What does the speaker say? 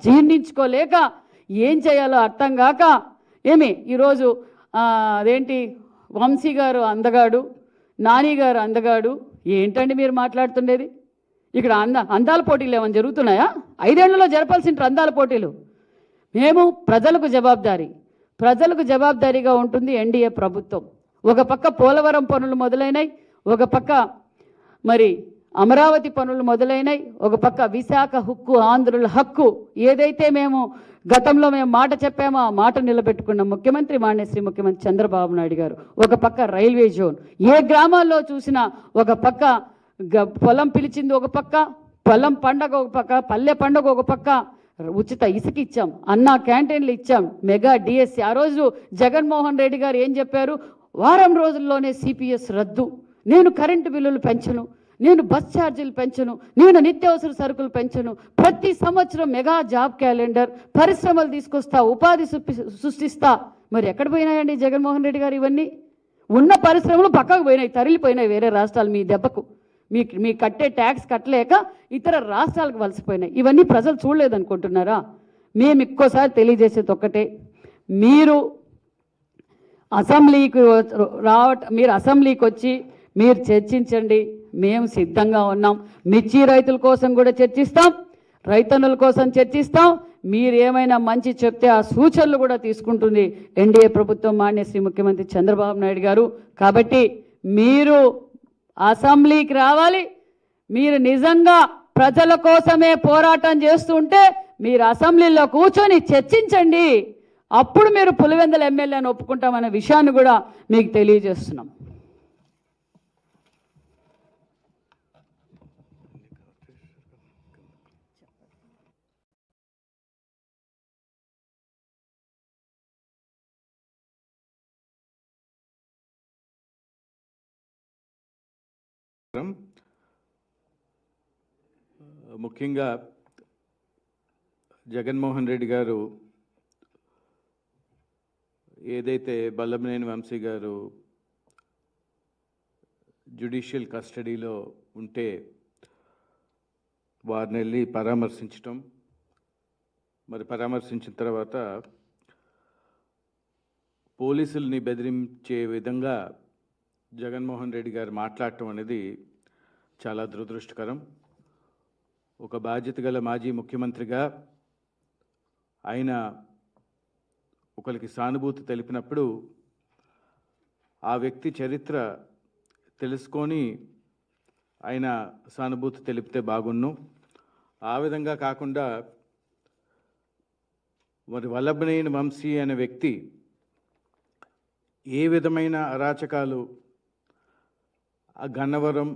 జీర్ణించుకోలేక ఏం చేయాలో అర్థం కాక ఈరోజు అదేంటి వంశీ గారు అందగాడు, నాని గారు అందగాడు, ఏంటండి మీరు మాట్లాడుతుండేది? ఇక్కడ అందాల పోటీలు ఏమైనా జరుగుతున్నాయా? 5 ఏళ్లలో జరపాల్సిన అందాల పోటీలు. మేము ప్రజలకు జవాబుదారీగా ఉంటుంది ఎన్డీఏ ప్రభుత్వం. ఒక పక్క పోలవరం పనులు మొదలైనాయి, ఒక పక్క మరి అమరావతి పనులు మొదలైనాయి, ఒక పక్క విశాఖ హక్కు, ఆంధ్రుల హక్కు ఏదైతే మేము గతంలో మాట చెప్పామో ఆ మాట నిలబెట్టుకున్న ముఖ్యమంత్రి మాన్యశ్రీ ముఖ్యమంత్రి చంద్రబాబు నాయుడు గారు. ఒక పక్క రైల్వే జోన్, ఏ గ్రామాల్లో చూసినా ఒక పక్క పొలం పిలిచింది, ఒక పక్క పొలం పండగ, ఒక పక్క పల్లె పండగ, ఒక పక్క ఉచిత ఇసుక ఇచ్చాం, అన్నా క్యాంటీన్లు ఇచ్చాం, మెగా డిఎస్సి. ఆ రోజు జగన్మోహన్ రెడ్డి గారు ఏం చెప్పారు? వారం రోజుల్లోనే సిపిఎస్ రద్దు, నేను కరెంటు బిల్లులు పెంచను, నేను బస్ ఛార్జీలు పెంచను, నేను నిత్యావసర సరుకులు పెంచను, ప్రతి సంవత్సరం మెగా జాబ్ క్యాలెండర్, పరిశ్రమలు తీసుకొస్తా, ఉపాధి సృష్టిస్తా. మరి ఎక్కడ పోయినాయండి జగన్మోహన్ రెడ్డి గారు? ఇవన్నీ ఉన్న పరిశ్రమలు పక్కకు పోయినాయి, తరలిపోయినాయి వేరే రాష్ట్రాలు. మీ దెబ్బకు మీ కట్టే ట్యాక్స్ కట్టలేక ఇతర రాష్ట్రాలకు వలసిపోయినాయి. ఇవన్నీ ప్రజలు చూడలేదనుకుంటున్నారా? మేము ఇంకోసారి తెలియజేసేది ఒక్కటే, మీరు అసెంబ్లీకి వచ్చి మీరు చర్చించండి, మేము సిద్ధంగా ఉన్నాం. మిర్చి రైతుల కోసం కూడా చర్చిస్తాం, రైతన్నుల కోసం చర్చిస్తాం. మీరు ఏమైనా మంచి చెప్తే ఆ సూచనలు కూడా తీసుకుంటుంది ఎన్డీఏ ప్రభుత్వం, మాన్యశ్రీ ముఖ్యమంత్రి చంద్రబాబు నాయుడు గారు. కాబట్టి మీరు అసెంబ్లీకి రావాలి. మీరు నిజంగా ప్రజల కోసమే పోరాటం చేస్తుంటే మీరు అసెంబ్లీలో కూర్చొని చర్చించండి. అప్పుడు మీరు పులివెందుల ఎమ్మెల్యేని ఒప్పుకుంటామనే విషయాన్ని కూడా మీకు తెలియజేస్తున్నాం. ముఖ్యంగా జగన్మోహన్ రెడ్డి గారు ఏదైతే బల్లభనేని వంశీ గారు జ్యుడిషియల్ కస్టడీలో ఉంటే వారిని వెళ్ళి పరామర్శించటం, మరి పరామర్శించిన తర్వాత పోలీసుల్ని బెదిరించే విధంగా జగన్మోహన్ రెడ్డి గారు మాట్లాడటం అనేది చాలా దురదృష్టకరం. ఒక బాధ్యత గల మాజీ ముఖ్యమంత్రిగా ఆయన ఒకరికి సానుభూతి తెలిపినప్పుడు ఆ వ్యక్తి చరిత్ర తెలుసుకొని ఆయన సానుభూతి తెలిపితే బాగున్ను. ఆ విధంగా కాకుండా మరి వల్లభనేని వంశీ అనే వ్యక్తి ఏ విధమైన అరాచకాలు ఆ గన్నవరం